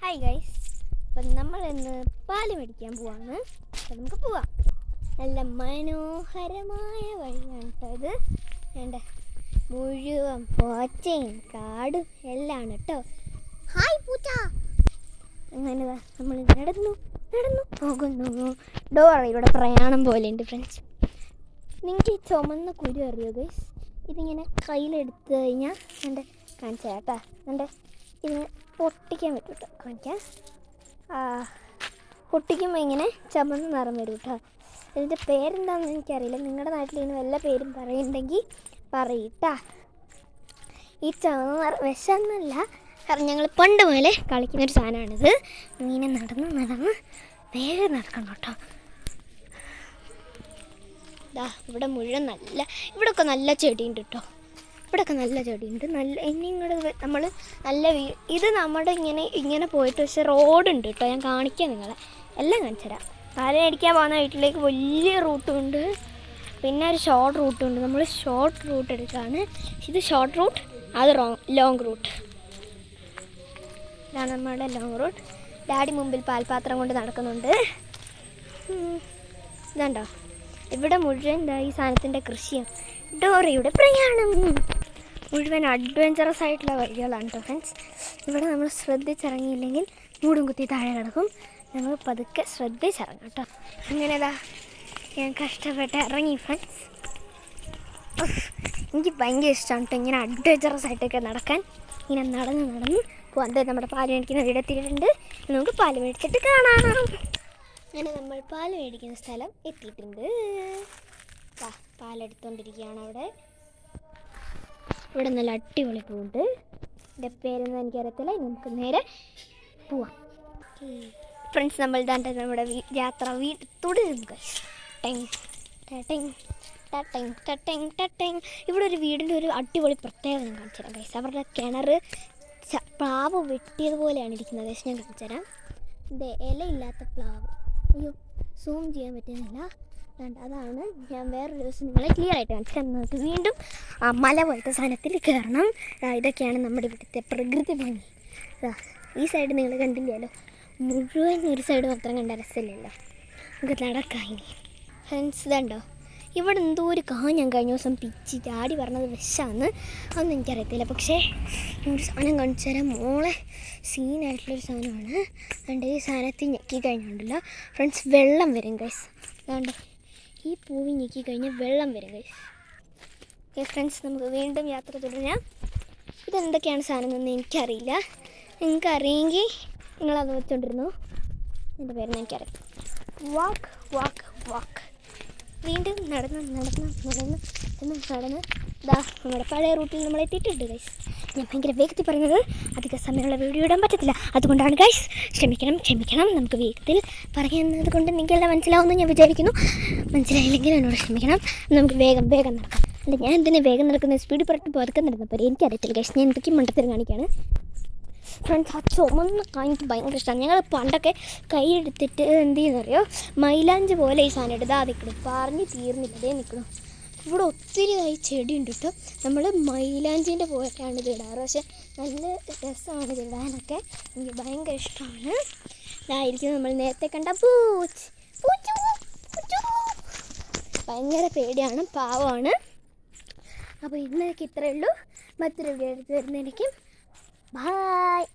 Hi guys, അപ്പം നമ്മൾ ഇന്ന് പാല് മേടിക്കാൻ പോവാണ്. അപ്പം നമുക്ക് പോവാം. നല്ല മനോഹരമായ വഴിയാണ് കേട്ടോ ഇത്. വേണ്ട മുഴുവൻ പോച്ചയും കാടും എല്ലാം കേട്ടോ. ഹായ് പൂച്ച. അങ്ങനെ നമ്മൾ നടന്നു പോകുന്നു. ഡോറയുടെ പ്രയാണം പോലെ ഉണ്ട് ഫ്രണ്ട്സ്. നിങ്ങൾക്ക് ഈ ചുമന്ന കുരു അറിയോ ഗൈസ്? ഇതിങ്ങനെ കയ്യിലെടുത്ത് കഴിഞ്ഞാൽ എൻ്റെ കാണിച്ചാൽ കേട്ടോ. എൻ്റെ ഇതിങ്ങനെ പൊട്ടിക്കാൻ പറ്റും കേട്ടോ. കാണിക്കാം. പൊട്ടിക്കുമ്പോൾ ഇങ്ങനെ ചുമന്ന നിറം വരും കേട്ടോ. ഇതിൻ്റെ പേരെന്താണെന്ന് എനിക്കറിയില്ല. നിങ്ങളുടെ നാട്ടിൽ ഇതിന് വല്ല പേരും പറയുന്നുണ്ടെങ്കിൽ പറയട്ടാ. ഈ ചുമന്ന നിറം വിഷമൊന്നുമല്ല, കാരണം ഞങ്ങൾ പണ്ട് പോലെ കളിക്കുന്നൊരു സാധനമാണിത്. ഇങ്ങനെ നടന്ന് വേഗം നടക്കണം കേട്ടോ. ഇവിടെ മുഴുവൻ ഇവിടെയൊക്കെ നല്ല ചെടിയുണ്ട് കേട്ടോ. ഇവിടെയൊക്കെ നല്ല ചെടിയുണ്ട്. ഇനി ഇങ്ങോട്ട് നമ്മൾ ഇത് നമ്മുടെ ഇങ്ങനെ പോയിട്ട് പക്ഷേ റോഡുണ്ട് കേട്ടോ. ഞാൻ കാണിക്കാം, നിങ്ങളെ എല്ലാം കാണിച്ചു തരാം. പാല് മേടിക്കാൻ പോകുന്ന വീട്ടിലേക്ക് വലിയ റൂട്ടുമുണ്ട്, പിന്നെ ഒരു ഷോർട്ട് റൂട്ടുണ്ട്. നമ്മൾ ഷോർട്ട് റൂട്ട് എടുക്കുകയാണ്. ഇത് ഷോർട്ട് റൂട്ട്, അത് ലോങ് റൂട്ട്. ഇതാണ് നമ്മുടെ ലോങ് റൂട്ട്. ഡാഡി മുമ്പിൽ പാൽപാത്രം കൊണ്ട് നടക്കുന്നുണ്ട്. ഇതുണ്ടോ, ഇവിടെ മുഴുവൻ ഈ സാധനത്തിൻ്റെ കൃഷിയാണ്. ഡോറയുടെ പ്രയാണം മുഴുവൻ അഡ്വഞ്ചറസ് ആയിട്ടുള്ള വഴികളാണ് കേട്ടോ ഫ്രണ്ട്സ്. ഇവിടെ നമ്മൾ ശ്രദ്ധിച്ചിറങ്ങിയില്ലെങ്കിൽ മൂടും കുത്തി താഴെ കിടക്കും. നമ്മൾ പതുക്കെ ശ്രദ്ധിച്ചിറങ്ങും കേട്ടോ. അങ്ങനെതാ ഞാൻ കഷ്ടപ്പെട്ട് ഇറങ്ങി ഫ്രണ്ട്സ്. എനിക്ക് ഭയങ്കര ഇഷ്ടമാണ് കേട്ടോ ഇങ്ങനെ അഡ്വഞ്ചറസ് ആയിട്ടൊക്കെ നടക്കാൻ. ഇങ്ങനെ നടന്ന് പോകാൻ. നമ്മുടെ പാല് മേടിക്കുന്ന വീടെത്തിയിട്ടുണ്ട്. നമുക്ക് പാല് മേടിച്ചിട്ട് കാണാം. അങ്ങനെ നമ്മൾ പാല് മേടിക്കുന്ന സ്ഥലം എത്തിയിട്ടുണ്ട്. പാലെടുത്തുകൊണ്ടിരിക്കുകയാണ് അവിടെ. ഇവിടെ നല്ല അടിപൊളി പൂവുണ്ട്. എൻ്റെ പേരൊന്നും എനിക്കറിയത്തില്ല. നമുക്ക് നേരെ പോവാം ഫ്രണ്ട്സ്. നമ്മൾ നമ്മുടെ യാത്ര തുടരും. ഇവിടെ ഒരു വീടിൻ്റെ ഒരു അടിപൊളി പ്രത്യേകത ഞാൻ കാണിച്ചു തരാം ഗൈസ്. അവരുടെ കിണർ പ്ലാവ് വെട്ടിയതുപോലെയാണ് ഇരിക്കുന്നത്. ഞാൻ കാണിച്ചു തരാം. ഇത് ഇലയില്ലാത്ത പ്ലാവ്. അയ്യോ, സൂം ചെയ്യാൻ പറ്റുന്നില്ല. അതാണ് ഞാൻ വേറൊരു ദിവസം നിങ്ങളെ ക്ലിയർ ആയിട്ട് കാണിച്ചു തന്നത്. വീണ്ടും മല പോലത്തെ സാധനത്തിൽ കയറണം. ഇതൊക്കെയാണ് നമ്മുടെ ഇവിടുത്തെ പ്രകൃതി ഭംഗി. ഈ സൈഡ് നിങ്ങൾ കണ്ടില്ലല്ലോ, മുഴുവൻ ഒരു സൈഡ് മാത്രം കണ്ട രസമില്ലല്ലോ. നമുക്ക് നടക്കാം ഇനി ഫ്രണ്ട്സ്. ഇതുണ്ടോ, ഇവിടെ എന്തോ ഒരു ഞാൻ കഴിഞ്ഞ ദിവസം പിച്ചി ചാടി പറഞ്ഞത് വിഷമാണ്. അതൊന്നും എനിക്കറിയത്തില്ല. പക്ഷേ ഒരു സാധനം കാണിച്ചു തരാം. മോളെ സീനായിട്ടുള്ളൊരു സാധനമാണ്. അതുകൊണ്ട് ഈ സാധനത്തിൽ ഞെക്കി കഴിഞ്ഞുണ്ടല്ലോ ഫ്രണ്ട്സ്, വെള്ളം വരും ഗൈസ്. അതുകൊണ്ട് ഈ പൂവി ഞെക്കി കഴിഞ്ഞാൽ വെള്ളം വരും ഗൈസ്. ഓക്കെ ഫ്രണ്ട്സ്, നമുക്ക് വീണ്ടും യാത്ര തുടരാം. ഇതെന്തൊക്കെയാണ് സാധനം എന്നൊന്നും എനിക്കറിയില്ല. നിങ്ങൾക്ക് അറിയെങ്കിൽ നിങ്ങളത് വെച്ചോണ്ടിരുന്നു. എൻ്റെ പേരെന്ന് എനിക്കറിയാം. വാക്ക് വീണ്ടും നടന്ന് നമ്മുടെ പഴയ റൂട്ടിൽ നമ്മൾ എത്തിയിട്ടുണ്ട് ഗൈസ്. ഞാൻ ഭയങ്കര വേഗത്തിൽ പറയുന്നത് അധിക സമയമുള്ള വീഡിയോ ഇടാൻ പറ്റത്തില്ല. അതുകൊണ്ടാണ് ഗൈസ്. ക്ഷമിക്കണം. നമുക്ക് വേഗത്തിൽ പറയുന്നത് കൊണ്ട് നിങ്ങൾക്കെല്ലാം മനസ്സിലാവുമെന്ന് ഞാൻ വിചാരിക്കുന്നു. മനസ്സിലായില്ലെങ്കിൽ എന്നോട് ക്ഷമിക്കണം. നമുക്ക് വേഗം നടക്കാം. അല്ല, ഞാൻ എന്തിനാ വേഗം നടക്കുന്നത്? സ്പീഡ് പറഞ്ഞിട്ട് പതുക്കെ നടന്നപ്പോൾ എനിക്കറിയത്തില്ല ഗൈസ്. ഞാൻ എന്തൊക്കെ മണ്ടത്തരം കാണിക്കുകയാണ് ഫ്രണ്ട്സ്. ആ ചുമന്ന എനിക്ക് ഭയങ്കര ഇഷ്ടമാണ്. ഞങ്ങൾ പണ്ടൊക്കെ കൈയെടുത്തിട്ട് എന്ത് ചെയ്യുന്നറിയോ, മൈലാഞ്ചി പോലെ ഈ സാധനം എടുത്താൽ നിൽക്കണം. പറഞ്ഞ് തീർന്നില്ല, നിൽക്കണം. ഇവിടെ ഒത്തിരി ചെടിയുണ്ട് കേട്ടോ. നമ്മൾ മൈലാഞ്ചീൻ്റെ പോലെയാണ് ഇത് ഇടാറ്. പക്ഷേ നല്ല രസമാണ് ഇത് ഇടാനൊക്കെ. എനിക്ക് ഭയങ്കര ഇഷ്ടമാണ്. ഇതായിരിക്കും നമ്മൾ നേരത്തെ കണ്ട പൂച്ച. ഭയങ്കര പേടിയാണ്, പാവമാണ്. അപ്പോൾ ഇന്നേക്ക് ഇത്രയേ ഉള്ളൂ. മറ്റൊരു വീഡിയോ എടുത്ത് വരുന്നതായിരിക്കും. ബായ്.